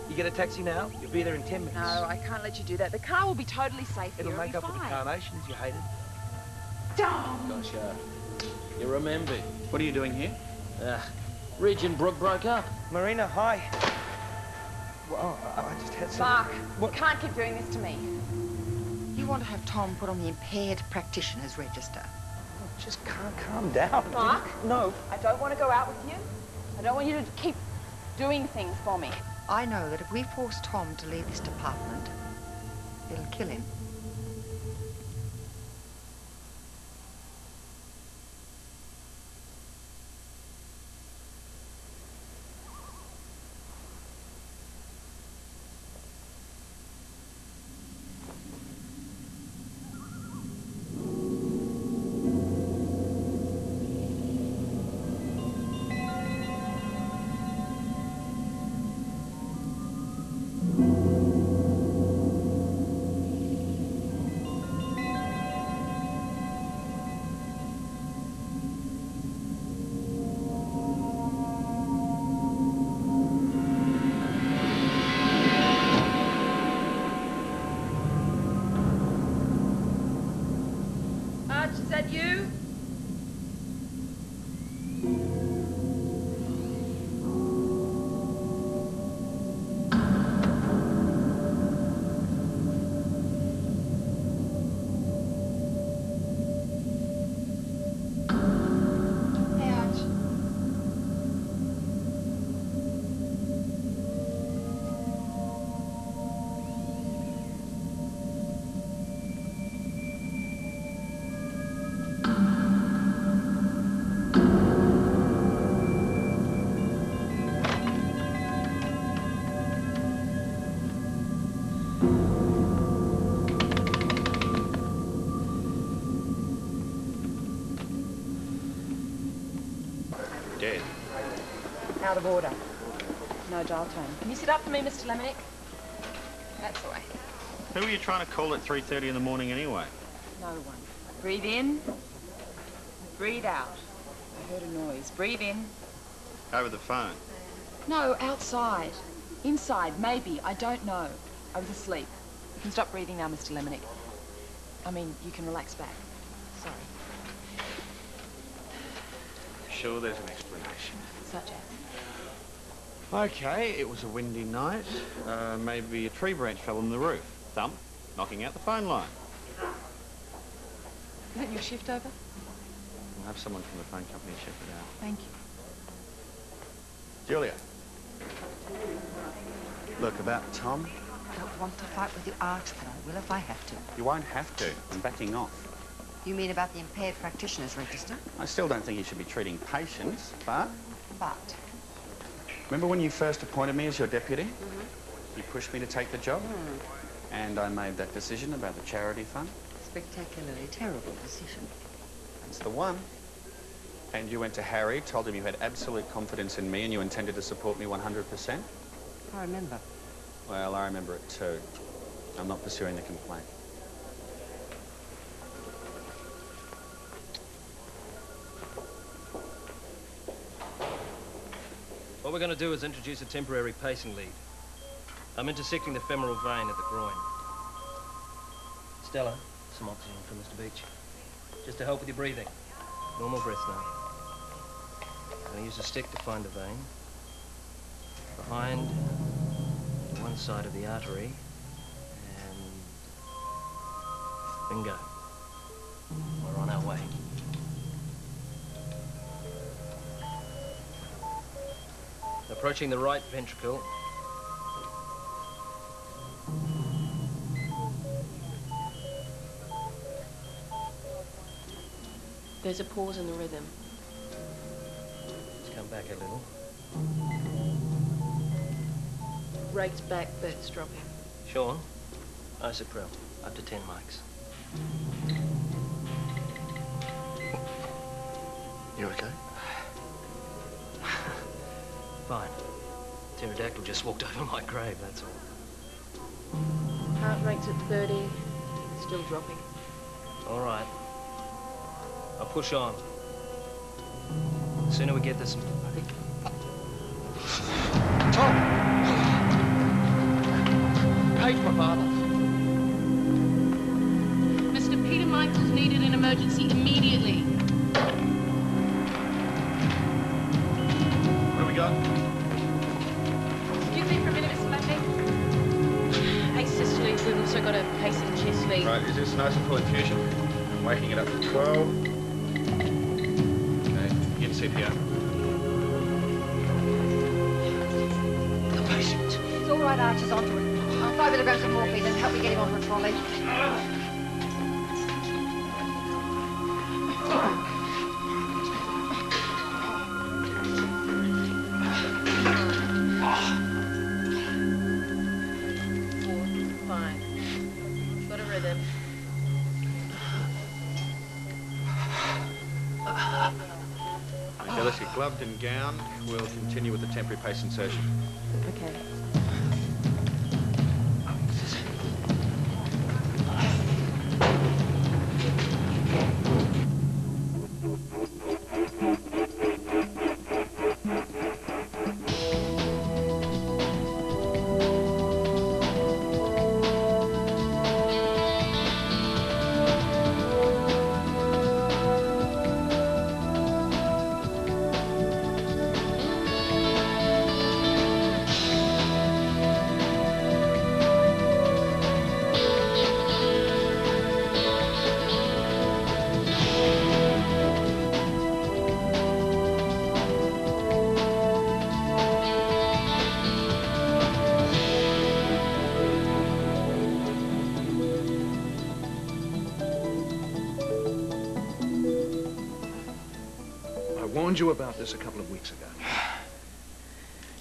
You get a taxi now, you'll be there in 10 minutes. No, I can't let you do that. The car will be totally safe. It'll make up for the carnations you hated. Gosh, you remember. What are you doing here? Ridge and Brooke broke up. Marina, hi. Well, I just had some... Mark, you can't keep doing this to me. You want to have Tom put on the impaired practitioner's register. I just can't calm down. Mark? No. I don't want to go out with you. I don't want you to keep doing things for me. I know that if we force Tom to leave this department, it'll kill him. Is that you? Hey, Arch. Dead. Out of order. No dial tone. Can you sit up for me, Mr. Lemonick? That's the way. Who are you trying to call at 3:30 in the morning anyway? No one. Breathe in. Breathe out. I heard a noise. Breathe in. Over the phone. No, outside. Inside, maybe. I don't know. I was asleep. You can stop breathing now, Mr. Lemonick. I mean, you can relax back. Sorry. Sure, there's an explanation. Such as? Okay, it was a windy night. Maybe a tree branch fell on the roof. Thump, knocking out the phone line. Isn't your shift over? We'll have someone from the phone company check it out. Thank you. Julia. Look, about Tom. I don't want to fight with you, Arch, but I will if I have to. You won't have to. I'm backing off. You mean about the impaired practitioner's register? I still don't think you should be treating patients, but... But? Remember when you first appointed me as your deputy? You pushed me to take the job? And I made that decision about the charity fund? Spectacularly terrible decision. That's the one. And you went to Harry, told him you had absolute confidence in me and you intended to support me 100%? I remember. Well, I remember it too. I'm not pursuing the complaint. What we're going to do is introduce a temporary pacing lead. I'm intersecting the femoral vein at the groin. Stella, some oxygen for Mr. Beach. Just to help with your breathing. Normal breath now. I'm going to use a stick to find the vein. Behind one side of the artery. And... bingo. We're on our way. Approaching the right ventricle. There's a pause in the rhythm. Let's come back a little. Rate's back, but it's dropping. Sean, Isoprel, up to 10 mics. You okay? Fine. Pterodactyl just walked over my grave, that's all. Heart rate's at 30, still dropping. All right. I'll push on. The sooner we get this... Tom! got? Excuse me for a minute, Mr. Lamley. Asystole, we've also got a pacing chest lead. Right, is this nice and full infusion? I'm waking it up at 12. Okay, you can sit here. The patient. It's all right, Archer's onto it. I'll 5 milligrams of morphine and help me get him onto a trolley. Gloved and gowned, we'll continue with the temporary pace insertion. Okay. I warned you about this a couple of weeks ago.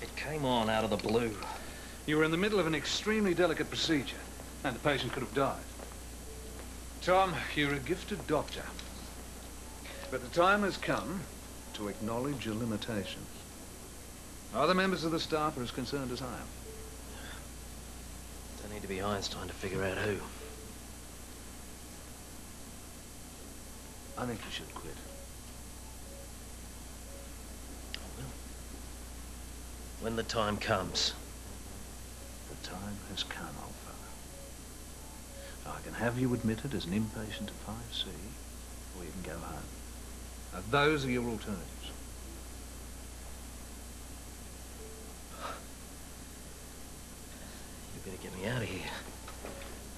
It came on out of the blue. You were in the middle of an extremely delicate procedure, and the patient could have died. Tom, you're a gifted doctor. But the time has come to acknowledge your limitations. Other members of the staff are as concerned as I am. Don't need to be Einstein to figure out who. I think you should quit. When the time comes. The time has come, old fellow. I can have you admitted as an inpatient to 5C, or you can go home. Now, those are your alternatives. You better get me out of here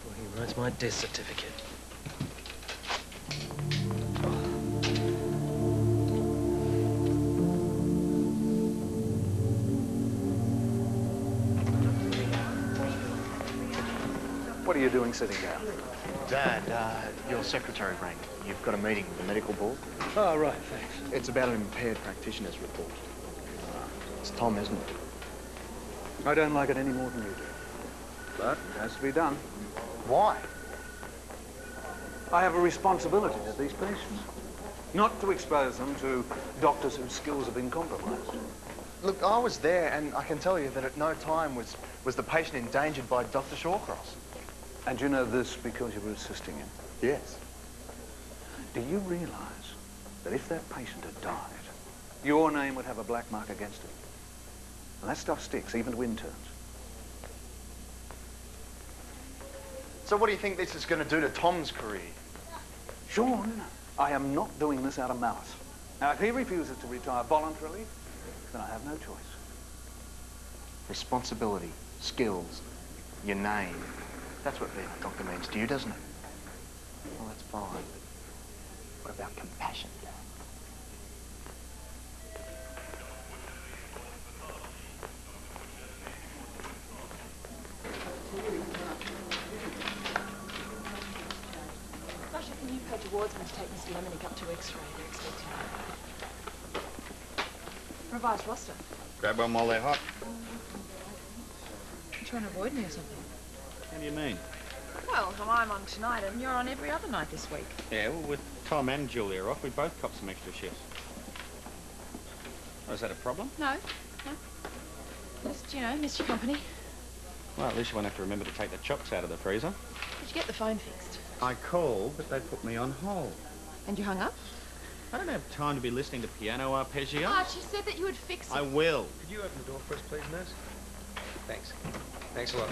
before he writes my death certificate. What are you doing sitting down? Dad, your secretary rang. You've got a meeting with the medical board. Oh, right, thanks. It's about an impaired practitioner's report. It's Tom, isn't it? I don't like it any more than you do. But it has to be done. Why? I have a responsibility to these patients. Not to expose them to doctors whose skills have been compromised. Look, I was there, and I can tell you that at no time was the patient endangered by Dr. Shawcross. And you know this because you were assisting him? Yes. Do you realize that if that patient had died, your name would have a black mark against it? And that stuff sticks, even to interns. So what do you think this is going to do to Tom's career? Sean, I am not doing this out of malice. Now, if he refuses to retire voluntarily, then I have no choice. Responsibility, skills, your name. That's what being a doctor means to you, doesn't it? Well, that's fine. But what about compassion? Gosh, I think you paid your wardsman to take Mr. Lemonick up to X-ray. They're expecting him. Revised roster. Grab one while they're hot. You're trying to avoid me or something? How do you mean? Well, I'm on tonight and you're on every other night this week. Yeah, well, with Tom and Julia off, we both copped some extra shifts. Oh, is that a problem? No. Just, you know, missed your company. Well, at least you won't have to remember to take the chocks out of the freezer. Did you get the phone fixed? I called, but they put me on hold. And you hung up? I don't have time to be listening to piano arpeggios. Archie said that you would fix it. I will. Could you open the door for us, please, nurse? Thanks. Thanks a lot.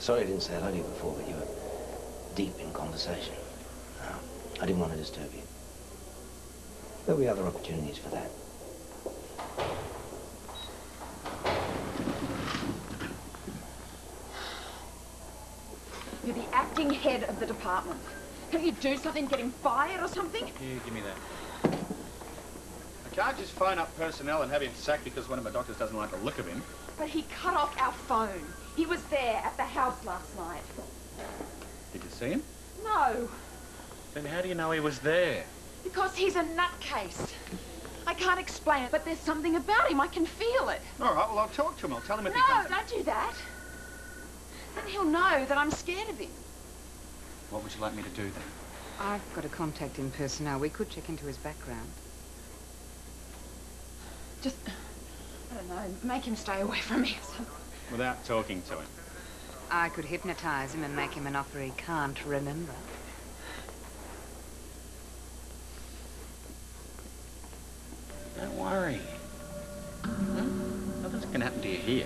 sorry I didn't say hello to you before, but you were deep in conversation. I didn't want to disturb you. There'll be other opportunities for that. You're the acting head of the department. Can't you do something, get him fired or something? Here, give me that. I can't just phone up personnel and have him sacked because one of my doctors doesn't like the look of him. But he cut off our phone. He was there at the house last night. Did you see him? No, Then how do you know he was there? because he's a nutcase. I can't explain it, but there's something about him. I can feel it. All right, well, I'll talk to him. I'll tell him if he No, comes... don't do that. Then he'll know that I'm scared of him. What would you like me to do then? I've got a contact in personnel. We could check into his background. Just, I don't know, make him stay away from me. Without talking to him. I could hypnotise him and make him an offer he can't remember. Don't worry. Nothing's going to happen to you here.